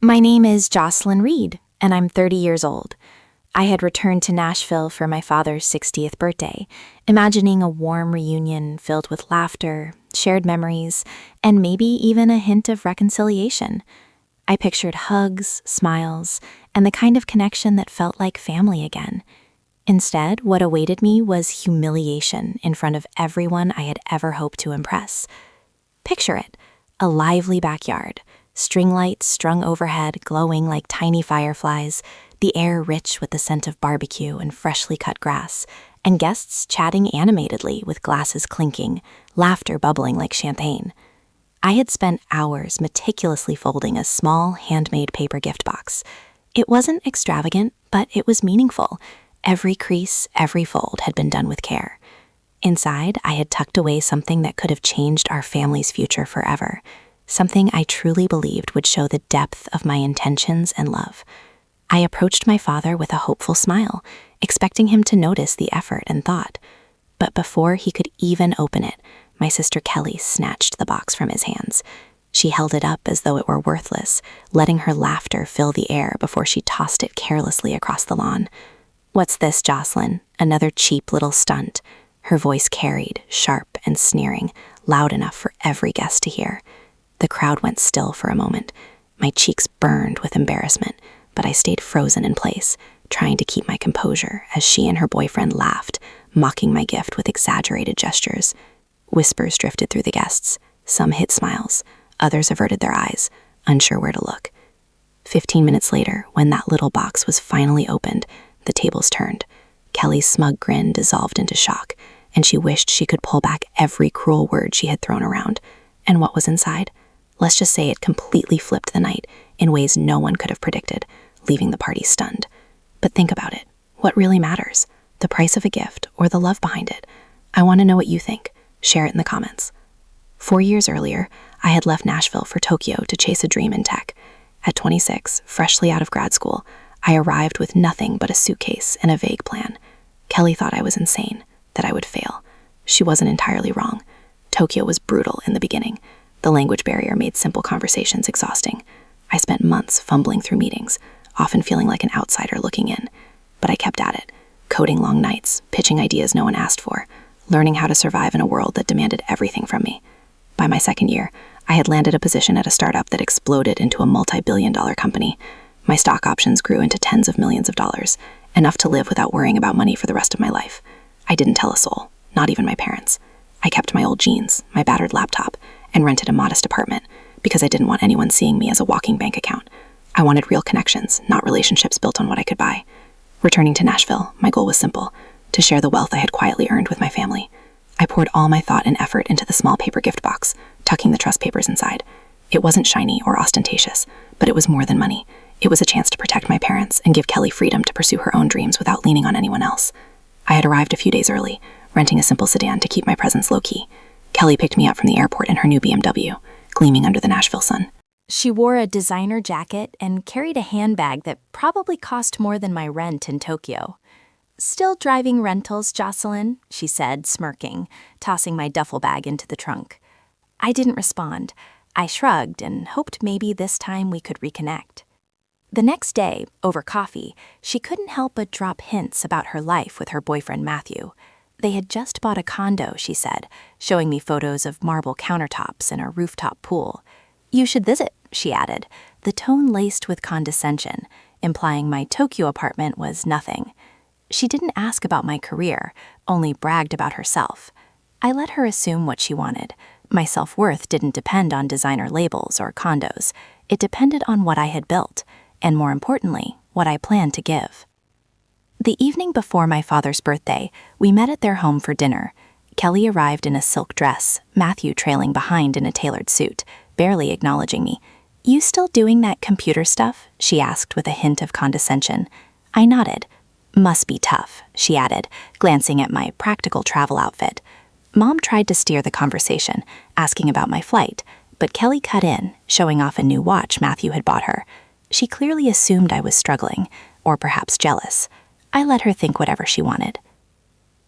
My name is Jocelyn Reed, and I'm 30 years old. I had returned to Nashville for my father's 60th birthday, imagining a warm reunion filled with laughter, shared memories, and maybe even a hint of reconciliation. I pictured hugs, smiles, and the kind of connection that felt like family again. Instead, what awaited me was humiliation in front of everyone I had ever hoped to impress. Picture it, a lively backyard, string lights strung overhead glowing like tiny fireflies, the air rich with the scent of barbecue and freshly cut grass, and guests chatting animatedly with glasses clinking, laughter bubbling like champagne. I had spent hours meticulously folding a small, handmade paper gift box. It wasn't extravagant, but it was meaningful. Every crease, every fold had been done with care. Inside, I had tucked away something that could have changed our family's future forever. Something I truly believed would show the depth of my intentions and love. I approached my father with a hopeful smile, expecting him to notice the effort and thought. But before he could even open it, my sister Kelly snatched the box from his hands. She held it up as though it were worthless, letting her laughter fill the air before she tossed it carelessly across the lawn. "What's this, Jocelyn? Another cheap little stunt?" Her voice carried, sharp and sneering, loud enough for every guest to hear. The crowd went still for a moment. My cheeks burned with embarrassment, but I stayed frozen in place, trying to keep my composure as she and her boyfriend laughed, mocking my gift with exaggerated gestures. Whispers drifted through the guests. Some hid smiles, others averted their eyes, unsure where to look. 15 minutes later, when that little box was finally opened, the tables turned. Kelly's smug grin dissolved into shock, and she wished she could pull back every cruel word she had thrown around. And what was inside? Let's just say it completely flipped the night in ways no one could have predicted, leaving the party stunned. But think about it. What really matters? The price of a gift or the love behind it? I want to know what you think. Share it in the comments. 4 years earlier, I had left Nashville for Tokyo to chase a dream in tech. At 26, freshly out of grad school, I arrived with nothing but a suitcase and a vague plan. Kelly thought I was insane, that I would fail. She wasn't entirely wrong. Tokyo was brutal in the beginning. The language barrier made simple conversations exhausting. I spent months fumbling through meetings, often feeling like an outsider looking in. But I kept at it, coding long nights, pitching ideas no one asked for, learning how to survive in a world that demanded everything from me. By my second year, I had landed a position at a startup that exploded into a multi-billion-dollar company. My stock options grew into tens of millions of dollars, enough to live without worrying about money for the rest of my life. I didn't tell a soul, not even my parents. I kept my old jeans, my battered laptop, and rented a modest apartment because I didn't want anyone seeing me as a walking bank account. I wanted real connections, not relationships built on what I could buy. Returning to Nashville, my goal was simple: to share the wealth I had quietly earned with my family. I poured all my thought and effort into the small paper gift box, tucking the trust papers inside. It wasn't shiny or ostentatious, but it was more than money. It was a chance to protect my parents and give Kelly freedom to pursue her own dreams without leaning on anyone else. I had arrived a few days early, renting a simple sedan to keep my presence low-key. Kelly picked me up from the airport in her new BMW, gleaming under the Nashville sun. She wore a designer jacket and carried a handbag that probably cost more than my rent in Tokyo. "Still driving rentals, Jocelyn?" she said, smirking, tossing my duffel bag into the trunk. I didn't respond. I shrugged and hoped maybe this time we could reconnect. The next day, over coffee, she couldn't help but drop hints about her life with her boyfriend Matthew. They had just bought a condo, she said, showing me photos of marble countertops and a rooftop pool. "You should visit," she added, the tone laced with condescension, implying my Tokyo apartment was nothing. She didn't ask about my career, only bragged about herself. I let her assume what she wanted. My self-worth didn't depend on designer labels or condos. It depended on what I had built, and more importantly, what I planned to give. The evening before my father's birthday, we met at their home for dinner. Kelly arrived in a silk dress, Matthew trailing behind in a tailored suit, barely acknowledging me. "You still doing that computer stuff?" she asked with a hint of condescension. I nodded. "Must be tough," she added, glancing at my practical travel outfit. Mom tried to steer the conversation, asking about my flight, but Kelly cut in, showing off a new watch Matthew had bought her. She clearly assumed I was struggling, or perhaps jealous. I let her think whatever she wanted.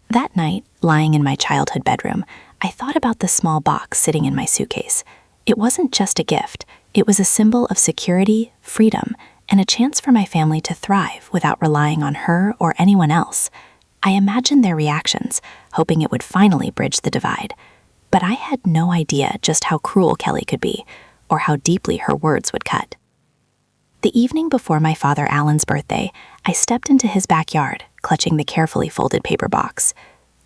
That night, lying in my childhood bedroom, I thought about the small box sitting in my suitcase. It wasn't just a gift, It was a symbol of security, freedom, and a chance for my family to thrive without relying on her or anyone else. I imagined their reactions, hoping it would finally bridge the divide. But I had no idea just how cruel Kelly could be, or how deeply her words would cut. The evening before my father Alan's birthday, I stepped into his backyard, clutching the carefully folded paper box.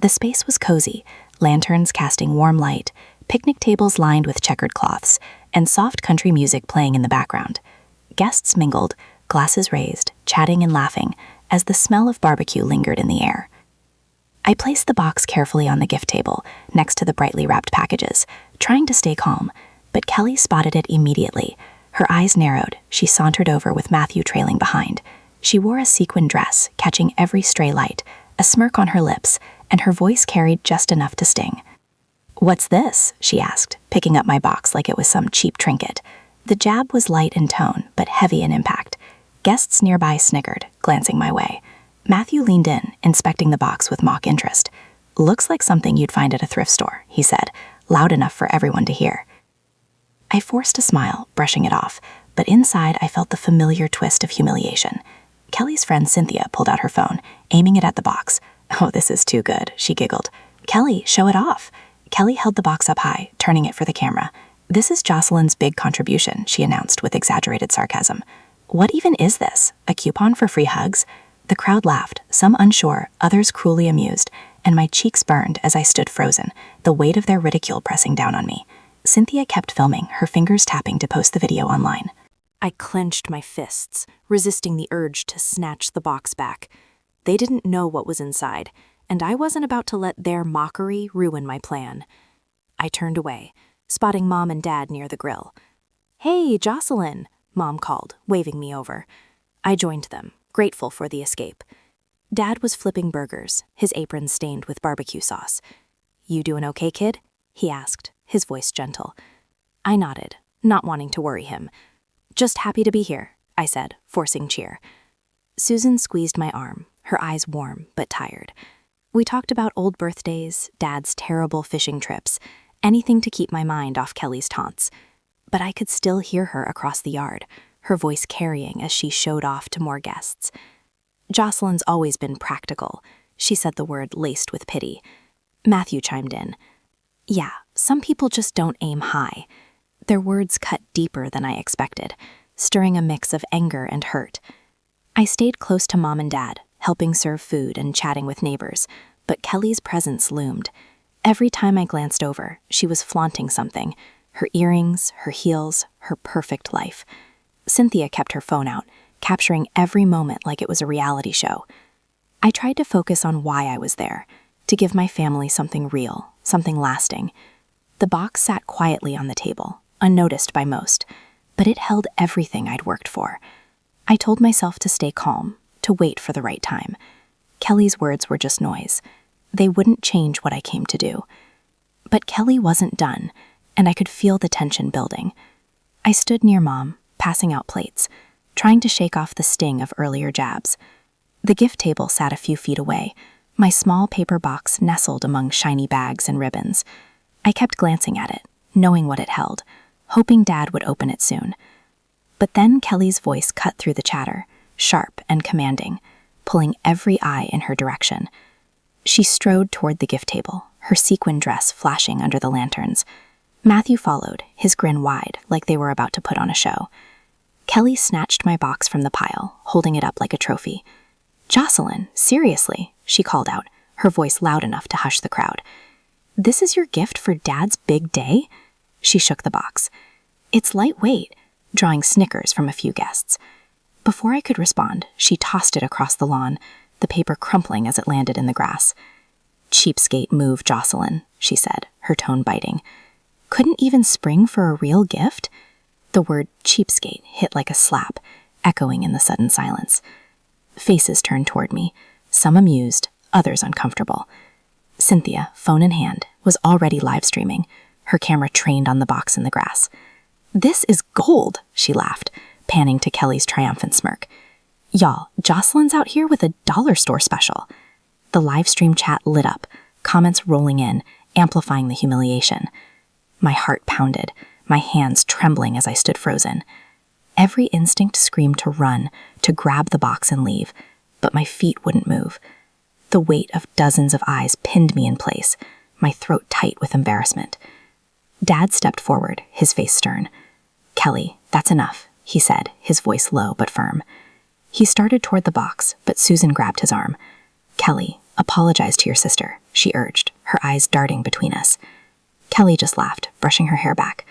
The space was cozy, lanterns casting warm light, picnic tables lined with checkered cloths, and soft country music playing in the background. Guests mingled, glasses raised, chatting and laughing, as the smell of barbecue lingered in the air. I placed the box carefully on the gift table, next to the brightly wrapped packages, trying to stay calm, but Kelly spotted it immediately. Her eyes narrowed, she sauntered over with Matthew trailing behind. She wore a sequin dress, catching every stray light, a smirk on her lips, and her voice carried just enough to sting. "What's this?" she asked, picking up my box like it was some cheap trinket. The jab was light in tone, but heavy in impact. Guests nearby snickered, glancing my way. Matthew leaned in, inspecting the box with mock interest. "Looks like something you'd find at a thrift store," he said, loud enough for everyone to hear. I forced a smile, brushing it off, but inside I felt the familiar twist of humiliation. Kelly's friend Cynthia pulled out her phone, aiming it at the box. "Oh, this is too good," she giggled. "Kelly, show it off." Kelly held the box up high, turning it for the camera. "This is Jocelyn's big contribution," she announced with exaggerated sarcasm. "What even is this? A coupon for free hugs?" The crowd laughed, some unsure, others cruelly amused, and my cheeks burned as I stood frozen, the weight of their ridicule pressing down on me. Cynthia kept filming, her fingers tapping to post the video online. I clenched my fists, resisting the urge to snatch the box back. They didn't know what was inside, and I wasn't about to let their mockery ruin my plan. I turned away, spotting Mom and Dad near the grill. "Hey, Jocelyn," Mom called, waving me over. I joined them, grateful for the escape. Dad was flipping burgers, his apron stained with barbecue sauce. "You doing okay, kid?" he asked, his voice gentle. I nodded, not wanting to worry him. "Just happy to be here," I said, forcing cheer. Susan squeezed my arm, her eyes warm but tired. We talked about old birthdays, Dad's terrible fishing trips, anything to keep my mind off Kelly's taunts. But I could still hear her across the yard, her voice carrying as she showed off to more guests. "Jocelyn's always been practical," she said, the word laced with pity. Matthew chimed in. "Yeah, some people just don't aim high." Their words cut deeper than I expected, stirring a mix of anger and hurt. I stayed close to Mom and Dad, helping serve food and chatting with neighbors, but Kelly's presence loomed. Every time I glanced over, she was flaunting something: her earrings, her heels, her perfect life. Cynthia kept her phone out, capturing every moment like it was a reality show. I tried to focus on why I was there, to give my family something real, something lasting. The box sat quietly on the table, unnoticed by most, but it held everything I'd worked for. I told myself to stay calm, to wait for the right time. Kelly's words were just noise. They wouldn't change what I came to do. But Kelly wasn't done, and I could feel the tension building. I stood near Mom, passing out plates, trying to shake off the sting of earlier jabs. The gift table sat a few feet away, my small paper box nestled among shiny bags and ribbons. I kept glancing at it, knowing what it held, hoping Dad would open it soon. But then Kelly's voice cut through the chatter, sharp and commanding, pulling every eye in her direction. She strode toward the gift table, her sequin dress flashing under the lanterns. Matthew followed, his grin wide, like they were about to put on a show. Kelly snatched my box from the pile, holding it up like a trophy. "Jocelyn, seriously," she called out, her voice loud enough to hush the crowd. "This is your gift for Dad's big day?" She shook the box. "It's lightweight," drawing snickers from a few guests. Before I could respond, she tossed it across the lawn, the paper crumpling as it landed in the grass. "Cheapskate move, Jocelyn," she said, her tone biting. "Couldn't even spring for a real gift?" The word cheapskate hit like a slap, echoing in the sudden silence. Faces turned toward me, some amused, others uncomfortable. Cynthia, phone in hand, was already live streaming, her camera trained on the box in the grass. "This is gold," she laughed, panning to Kelly's triumphant smirk. "Y'all, Jocelyn's out here with a dollar store special." The live stream chat lit up, comments rolling in, amplifying the humiliation. My heart pounded, my hands trembling as I stood frozen. Every instinct screamed to run, to grab the box and leave, but my feet wouldn't move. The weight of dozens of eyes pinned me in place, my throat tight with embarrassment. Dad stepped forward, his face stern. "Kelly, that's enough," he said, his voice low but firm. He started toward the box, but Susan grabbed his arm. "Kelly, apologize to your sister," she urged, her eyes darting between us. Kelly just laughed, brushing her hair back.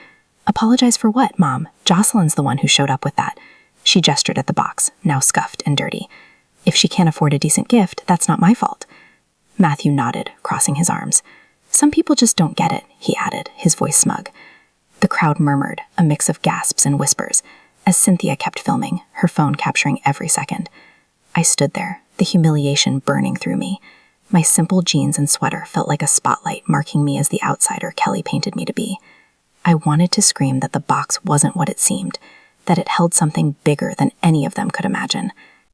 "Apologize for what, Mom? Jocelyn's the one who showed up with that." She gestured at the box, now scuffed and dirty. "If she can't afford a decent gift, that's not my fault." Matthew nodded, crossing his arms. "Some people just don't get it," he added, his voice smug. The crowd murmured, a mix of gasps and whispers, as Cynthia kept filming, her phone capturing every second. I stood there, the humiliation burning through me. My simple jeans and sweater felt like a spotlight marking me as the outsider Kelly painted me to be. I wanted to scream that the box wasn't what it seemed, that it held something bigger than any of them could imagine.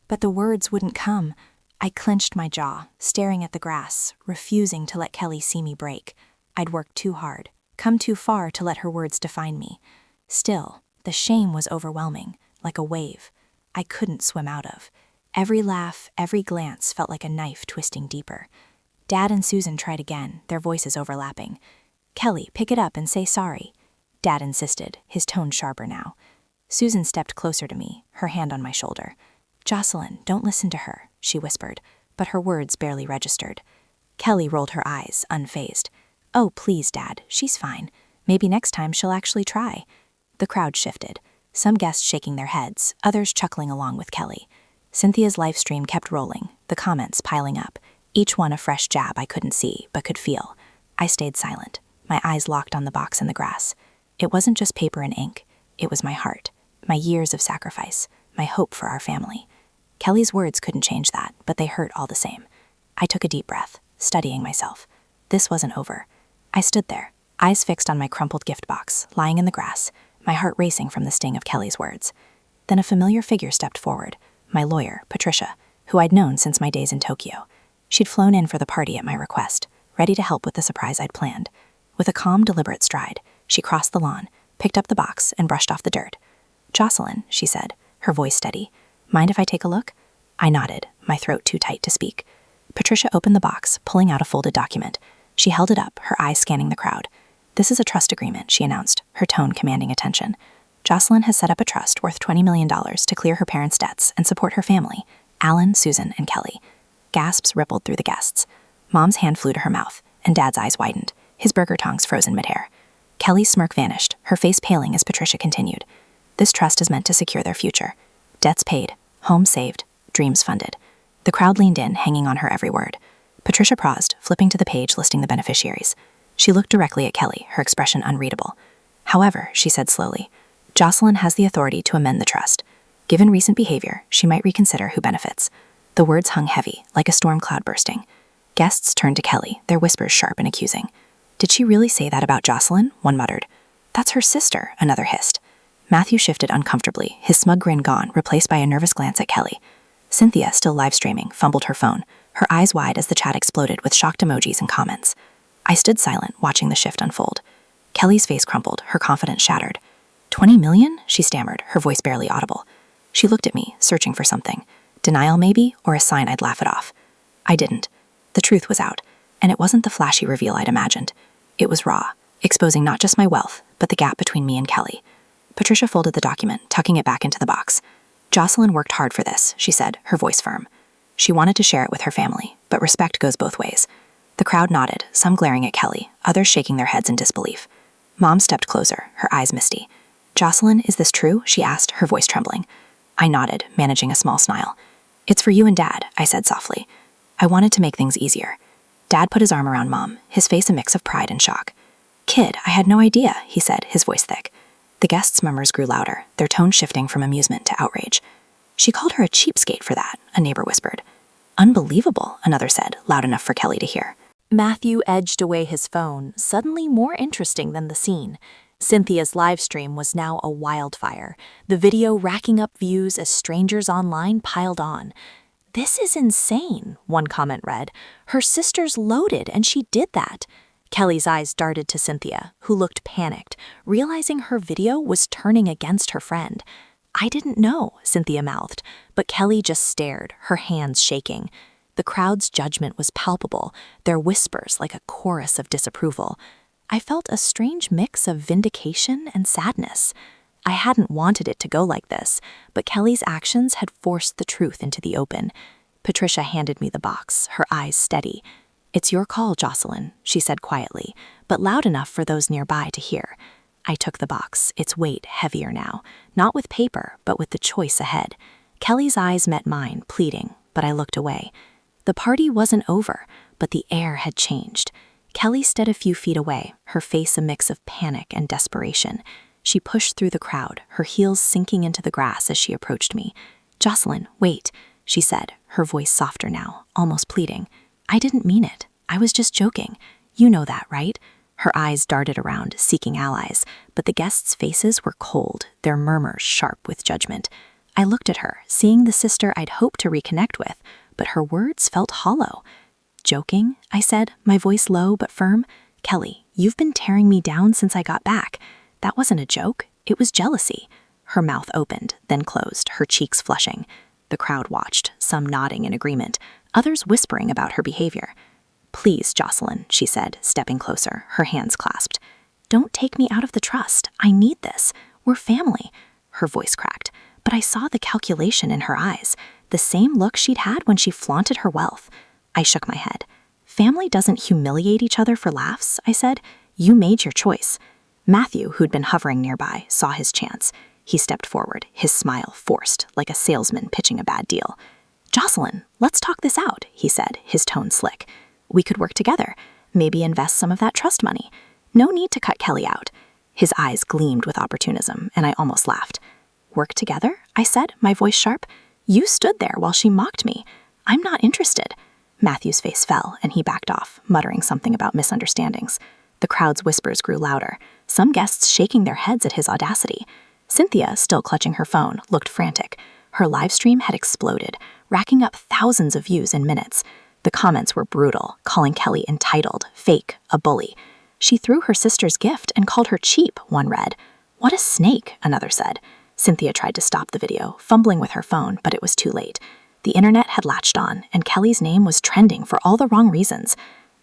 But the words wouldn't come. I clenched my jaw, staring at the grass, refusing to let Kelly see me break. I'd worked too hard, come too far to let her words define me. Still, the shame was overwhelming, like a wave I couldn't swim out of. Every laugh, every glance felt like a knife twisting deeper. Dad and Susan tried again, their voices overlapping. "Kelly, pick it up and say sorry." Dad insisted, his tone sharper now. Susan stepped closer to me, her hand on my shoulder. "Jocelyn, don't listen to her," she whispered, but her words barely registered. Kelly rolled her eyes, unfazed. "Oh, please, Dad, she's fine. Maybe next time she'll actually try." The crowd shifted, some guests shaking their heads, others chuckling along with Kelly. Cynthia's live stream kept rolling, the comments piling up, each one a fresh jab I couldn't see, but could feel. I stayed silent, my eyes locked on the box in the grass. It wasn't just paper and ink. It was my heart, my years of sacrifice, my hope for our family. Kelly's words couldn't change that, but they hurt all the same. I took a deep breath, studying myself. This wasn't over. I stood there, eyes fixed on my crumpled gift box, lying in the grass, my heart racing from the sting of Kelly's words. Then a familiar figure stepped forward, my lawyer, Patricia, who I'd known since my days in Tokyo. She'd flown in for the party at my request, ready to help with the surprise I'd planned. With a calm, deliberate stride, she crossed the lawn, picked up the box, and brushed off the dirt. "Jocelyn," she said, her voice steady. "Mind if I take a look?" I nodded, my throat too tight to speak. Patricia opened the box, pulling out a folded document. She held it up, her eyes scanning the crowd. "This is a trust agreement," she announced, her tone commanding attention. "Jocelyn has set up a trust worth $20 million to clear her parents' debts and support her family, Alan, Susan, and Kelly." Gasps rippled through the guests. Mom's hand flew to her mouth, and Dad's eyes widened, his burger tongs frozen midair. Kelly's smirk vanished, her face paling as Patricia continued. "This trust is meant to secure their future. Debts paid, homes saved, dreams funded." The crowd leaned in, hanging on her every word. Patricia paused, flipping to the page listing the beneficiaries. She looked directly at Kelly, her expression unreadable. "However," she said slowly, "Jocelyn has the authority to amend the trust. Given recent behavior, she might reconsider who benefits." The words hung heavy, like a storm cloud bursting. Guests turned to Kelly, their whispers sharp and accusing. "Did she really say that about Jocelyn?" one muttered. "That's her sister," another hissed. Matthew shifted uncomfortably, his smug grin gone, replaced by a nervous glance at Kelly. Cynthia, still live streaming, fumbled her phone, her eyes wide as the chat exploded with shocked emojis and comments. I stood silent, watching the shift unfold. Kelly's face crumpled, her confidence shattered. "20 million?" she stammered, her voice barely audible. She looked at me, searching for something. Denial, maybe, or a sign I'd laugh it off. I didn't. The truth was out, and it wasn't the flashy reveal I'd imagined. It was raw, exposing not just my wealth, but the gap between me and Kelly. Patricia folded the document, tucking it back into the box. "Jocelyn worked hard for this," she said, her voice firm. She wanted to share it with her family, but respect goes both ways. The crowd nodded, some glaring at Kelly, others shaking their heads in disbelief. Mom stepped closer, her eyes misty. "Jocelyn, is this true?" she asked, her voice trembling. I nodded, managing a small smile. "It's for you and Dad," I said softly. I wanted to make things easier. Dad put his arm around Mom, his face a mix of pride and shock. "Kid, I had no idea," he said, his voice thick. The guests' murmurs grew louder, their tone shifting from amusement to outrage. "She called her a cheapskate for that," a neighbor whispered. "Unbelievable," another said, loud enough for Kelly to hear. Matthew edged away his phone, suddenly more interesting than the scene. Cynthia's live stream was now a wildfire, the video racking up views as strangers online piled on. "This is insane," one comment read. "Her sister's loaded and she did that." Kelly's eyes darted to Cynthia, who looked panicked, realizing her video was turning against her friend. I didn't know, Cynthia mouthed, but Kelly just stared, her hands shaking. The crowd's judgment was palpable, their whispers like a chorus of disapproval. I felt a strange mix of vindication and sadness. I hadn't wanted it to go like this, but Kelly's actions had forced the truth into the open. Patricia handed me the box, her eyes steady. "It's your call, Jocelyn," she said quietly, but loud enough for those nearby to hear. I took the box, its weight heavier now, not with paper, but with the choice ahead. Kelly's eyes met mine, pleading, but I looked away. The party wasn't over, but the air had changed. Kelly stood a few feet away, her face a mix of panic and desperation. She pushed through the crowd, her heels sinking into the grass as she approached me. "Jocelyn, wait," she said, her voice softer now, almost pleading. "I didn't mean it. I was just joking. You know that, right?" Her eyes darted around, seeking allies, but the guests' faces were cold, their murmurs sharp with judgment. I looked at her, seeing the sister I'd hoped to reconnect with, but her words felt hollow. "Joking?" I said, my voice low but firm. "Kelly, you've been tearing me down since I got back. That wasn't a joke. It was jealousy." Her mouth opened, then closed, her cheeks flushing. The crowd watched, some nodding in agreement, others whispering about her behavior. "Please, Jocelyn," she said, stepping closer, her hands clasped. "Don't take me out of the trust. I need this. We're family." Her voice cracked, but I saw the calculation in her eyes, the same look she'd had when she flaunted her wealth. I shook my head. "Family doesn't humiliate each other for laughs," I said. "You made your choice." Matthew, who'd been hovering nearby, saw his chance. He stepped forward, his smile forced, like a salesman pitching a bad deal. "Jocelyn, let's talk this out," he said, his tone slick. "We could work together, maybe invest some of that trust money. No need to cut Kelly out." His eyes gleamed with opportunism, and I almost laughed. "Work together?" I said, my voice sharp. "You stood there while she mocked me. I'm not interested." Matthew's face fell, and he backed off, muttering something about misunderstandings. The crowd's whispers grew louder, some guests shaking their heads at his audacity. Cynthia, still clutching her phone, looked frantic. Her live stream had exploded, racking up thousands of views in minutes. The comments were brutal, calling Kelly entitled, fake, a bully. "She threw her sister's gift and called her cheap," one read. "What a snake," another said. Cynthia tried to stop the video, fumbling with her phone, but it was too late. The internet had latched on, and Kelly's name was trending for all the wrong reasons.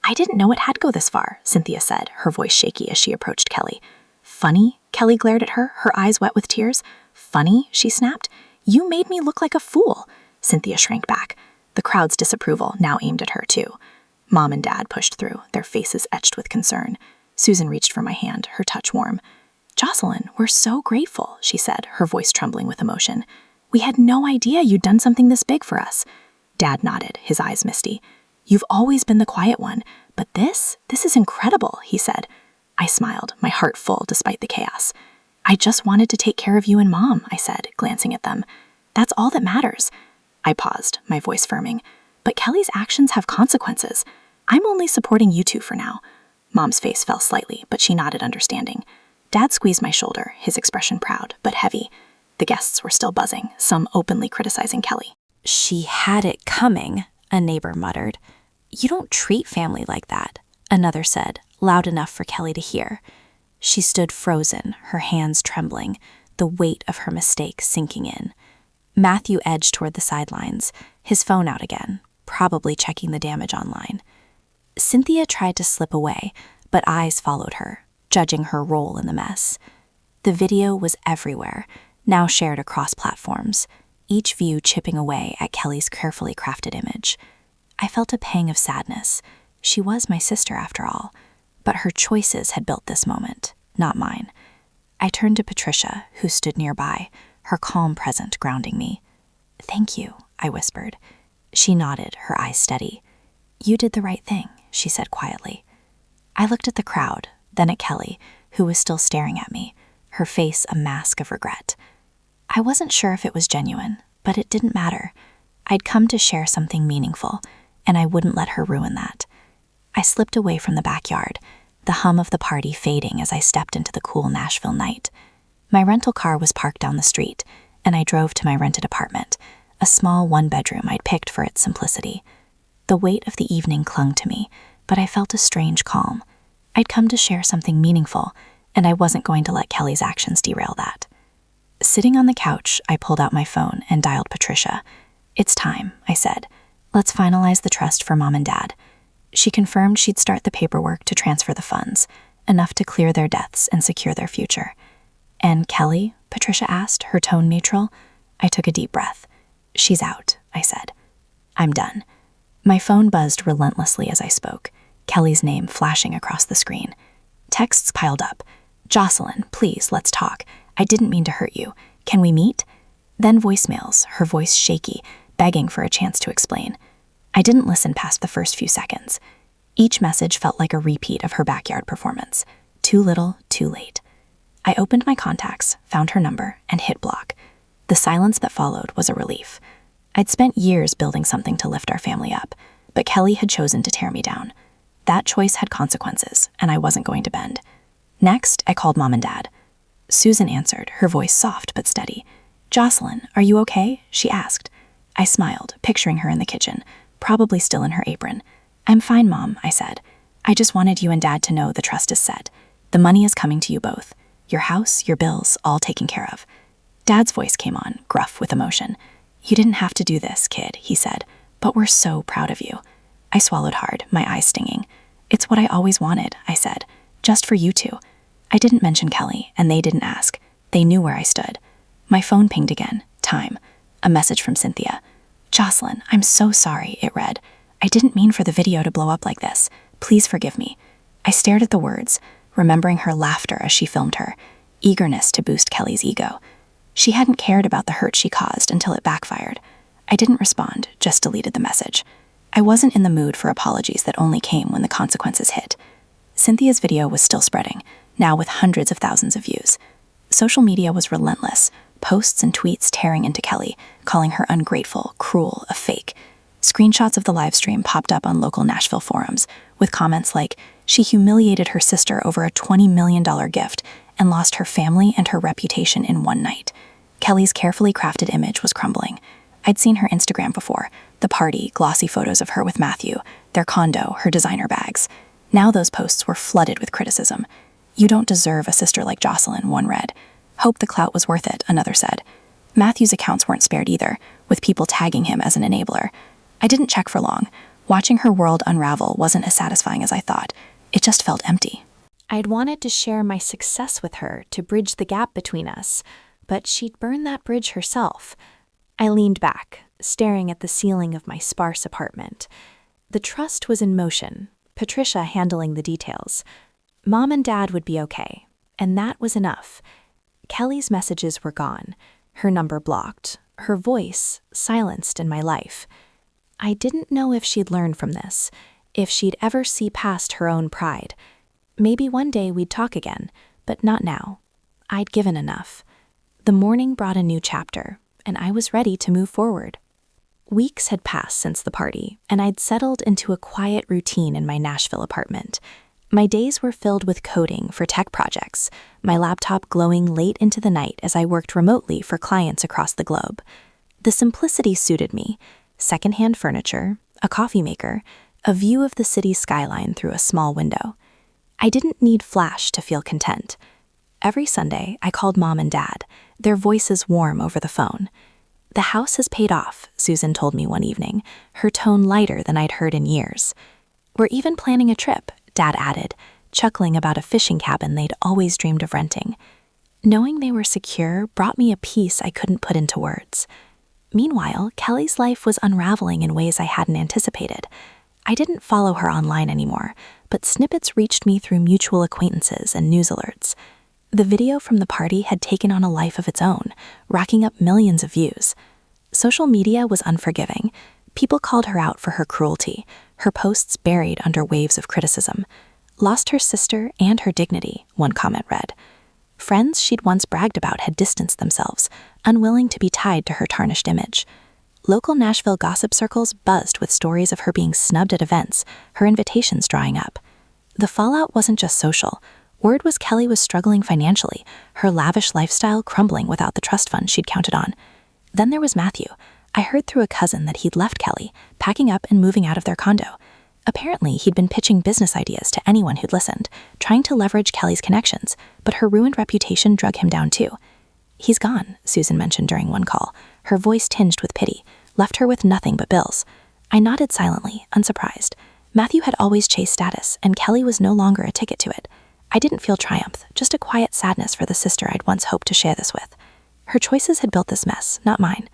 "I didn't know it had go this far," Cynthia said, her voice shaky as she approached Kelly. "Funny?" Kelly glared at her, her eyes wet with tears. "Funny?" she snapped. "You made me look like a fool." Cynthia shrank back. The crowd's disapproval now aimed at her, too. Mom and Dad pushed through, their faces etched with concern. Susan reached for my hand, her touch warm. "Jocelyn, we're so grateful," she said, her voice trembling with emotion. "We had no idea you'd done something this big for us." Dad nodded, his eyes misty. "You've always been the quiet one, but this is incredible," he said. I smiled, my heart full despite the chaos. "I just wanted to take care of you and Mom," I said, glancing at them. "That's all that matters." I paused, my voice firming. "But Kelly's actions have consequences. I'm only supporting you two for now." Mom's face fell slightly, but she nodded understanding. Dad squeezed my shoulder, his expression proud, but heavy. The guests were still buzzing, some openly criticizing Kelly. "She had it coming," a neighbor muttered. "You don't treat family like that," another said, loud enough for Kelly to hear. She stood frozen, her hands trembling, the weight of her mistake sinking in. Matthew edged toward the sidelines, his phone out again, probably checking the damage online. Cynthia tried to slip away, but eyes followed her, judging her role in the mess. The video was everywhere, now shared across platforms, each view chipping away at Kelly's carefully crafted image. I felt a pang of sadness. She was my sister after all, but her choices had built this moment, not mine. I turned to Patricia, who stood nearby, her calm presence grounding me. "Thank you," I whispered. She nodded, her eyes steady. "You did the right thing," she said quietly. I looked at the crowd, then at Kelly, who was still staring at me, her face a mask of regret. I wasn't sure if it was genuine, but it didn't matter. I'd come to share something meaningful, and I wouldn't let her ruin that. I slipped away from the backyard, the hum of the party fading as I stepped into the cool Nashville night. My rental car was parked down the street, and I drove to my rented apartment, a small one-bedroom I'd picked for its simplicity. The weight of the evening clung to me, but I felt a strange calm. I'd come to share something meaningful, and I wasn't going to let Kelly's actions derail that. Sitting on the couch, I pulled out my phone and dialed Patricia. "It's time," I said. "Let's finalize the trust for Mom and Dad." She confirmed she'd start the paperwork to transfer the funds, enough to clear their debts and secure their future. "And Kelly?" Patricia asked, her tone neutral. I took a deep breath. "She's out," I said. "I'm done." My phone buzzed relentlessly as I spoke, Kelly's name flashing across the screen. Texts piled up. "Jocelyn, please, let's talk. I didn't mean to hurt you. Can we meet?" Then voicemails, her voice shaky, begging for a chance to explain. I didn't listen past the first few seconds. Each message felt like a repeat of her backyard performance. Too little, too late. I opened my contacts, found her number, and hit block. The silence that followed was a relief. I'd spent years building something to lift our family up, but Kelly had chosen to tear me down. That choice had consequences, and I wasn't going to bend. Next, I called Mom and Dad. Susan answered, her voice soft but steady. "Jocelyn, are you okay?" she asked. I smiled, picturing her in the kitchen, probably still in her apron. "I'm fine, Mom," I said. "I just wanted you and Dad to know the trust is set. The money is coming to you both. Your house, your bills, all taken care of." Dad's voice came on, gruff with emotion. "You didn't have to do this, kid," he said, "but we're so proud of you." I swallowed hard, my eyes stinging. "It's what I always wanted," I said, "just for you two." I didn't mention Kelly, and they didn't ask. They knew where I stood. My phone pinged again. Time. A message from Cynthia. "Jocelyn, I'm so sorry," it read. "I didn't mean for the video to blow up like this. Please forgive me." I stared at the words, remembering her laughter as she filmed her, eagerness to boost Kelly's ego. She hadn't cared about the hurt she caused until it backfired. I didn't respond, just deleted the message. I wasn't in the mood for apologies that only came when the consequences hit. Cynthia's video was still spreading, now with hundreds of thousands of views. Social media was relentless, posts and tweets tearing into Kelly, calling her ungrateful, cruel, a fake. Screenshots of the live stream popped up on local Nashville forums, with comments like, "She humiliated her sister over a $20 million gift and lost her family and her reputation in one night." Kelly's carefully crafted image was crumbling. I'd seen her Instagram before, the party, glossy photos of her with Matthew, their condo, her designer bags. Now those posts were flooded with criticism. "You don't deserve a sister like Jocelyn," one read. "Hope the clout was worth it," another said. Matthew's accounts weren't spared either, with people tagging him as an enabler. I didn't check for long. Watching her world unravel wasn't as satisfying as I thought. It just felt empty. I'd wanted to share my success with her to bridge the gap between us, but she'd burned that bridge herself. I leaned back, staring at the ceiling of my sparse apartment. The trust was in motion, Patricia handling the details. Mom and Dad would be okay, and that was enough. Kelly's messages were gone, her number blocked, her voice silenced in my life. I didn't know if she'd learn from this, if she'd ever see past her own pride. Maybe one day we'd talk again, but not now. I'd given enough. The morning brought a new chapter, and I was ready to move forward. Weeks had passed since the party, and I'd settled into a quiet routine in my Nashville apartment. My days were filled with coding for tech projects, my laptop glowing late into the night as I worked remotely for clients across the globe. The simplicity suited me. Secondhand furniture, a coffee maker, a view of the city skyline through a small window. I didn't need flash to feel content. Every Sunday, I called Mom and Dad, their voices warm over the phone. "The house has paid off," Susan told me one evening, her tone lighter than I'd heard in years. "We're even planning a trip," Dad added, chuckling about a fishing cabin they'd always dreamed of renting. Knowing they were secure brought me a peace I couldn't put into words. Meanwhile, Kelly's life was unraveling in ways I hadn't anticipated. I didn't follow her online anymore, but snippets reached me through mutual acquaintances and news alerts. The video from the party had taken on a life of its own, racking up millions of views. Social media was unforgiving. People called her out for her cruelty, her posts buried under waves of criticism. "Lost her sister and her dignity," one comment read. Friends she'd once bragged about had distanced themselves, unwilling to be tied to her tarnished image. Local Nashville gossip circles buzzed with stories of her being snubbed at events, her invitations drying up. The fallout wasn't just social. Word was Kelly was struggling financially, her lavish lifestyle crumbling without the trust fund she'd counted on. Then there was Matthew. I heard through a cousin that he'd left Kelly, packing up and moving out of their condo. Apparently, he'd been pitching business ideas to anyone who'd listened, trying to leverage Kelly's connections, but her ruined reputation drug him down too. "He's gone," Susan mentioned during one call, her voice tinged with pity, left her with nothing but bills. I nodded silently, unsurprised. Matthew had always chased status, and Kelly was no longer a ticket to it. I didn't feel triumph, just a quiet sadness for the sister I'd once hoped to share this with. Her choices had built this mess, not mine.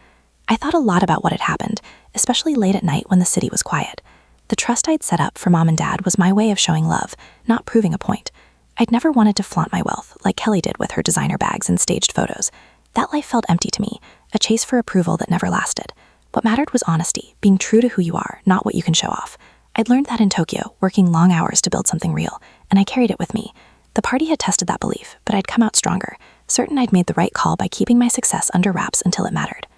I thought a lot about what had happened, especially late at night when the city was quiet. The trust I'd set up for Mom and Dad was my way of showing love, not proving a point. I'd never wanted to flaunt my wealth, like Kelly did with her designer bags and staged photos. That life felt empty to me, a chase for approval that never lasted. What mattered was honesty, being true to who you are, not what you can show off. I'd learned that in Tokyo, working long hours to build something real, and I carried it with me. The party had tested that belief, but I'd come out stronger, certain I'd made the right call by keeping my success under wraps until it mattered.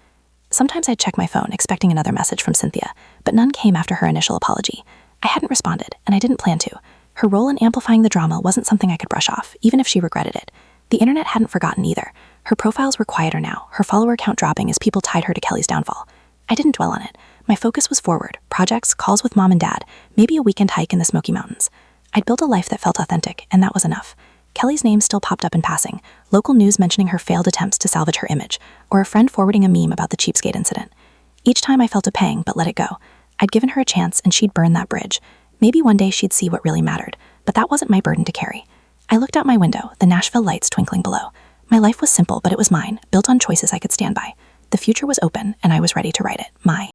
Sometimes I'd check my phone, expecting another message from Cynthia, but none came after her initial apology. I hadn't responded, and I didn't plan to. Her role in amplifying the drama wasn't something I could brush off, even if she regretted it. The internet hadn't forgotten either. Her profiles were quieter now, her follower count dropping as people tied her to Kelly's downfall. I didn't dwell on it. My focus was forward, projects, calls with Mom and Dad, maybe a weekend hike in the Smoky Mountains. I'd built a life that felt authentic, and that was enough. Kelly's name still popped up in passing, local news mentioning her failed attempts to salvage her image, or a friend forwarding a meme about the Cheapskate incident. Each time I felt a pang, but let it go. I'd given her a chance, and she'd burn that bridge. Maybe one day she'd see what really mattered, but that wasn't my burden to carry. I looked out my window, the Nashville lights twinkling below. My life was simple, but it was mine, built on choices I could stand by. The future was open, and I was ready to write it, my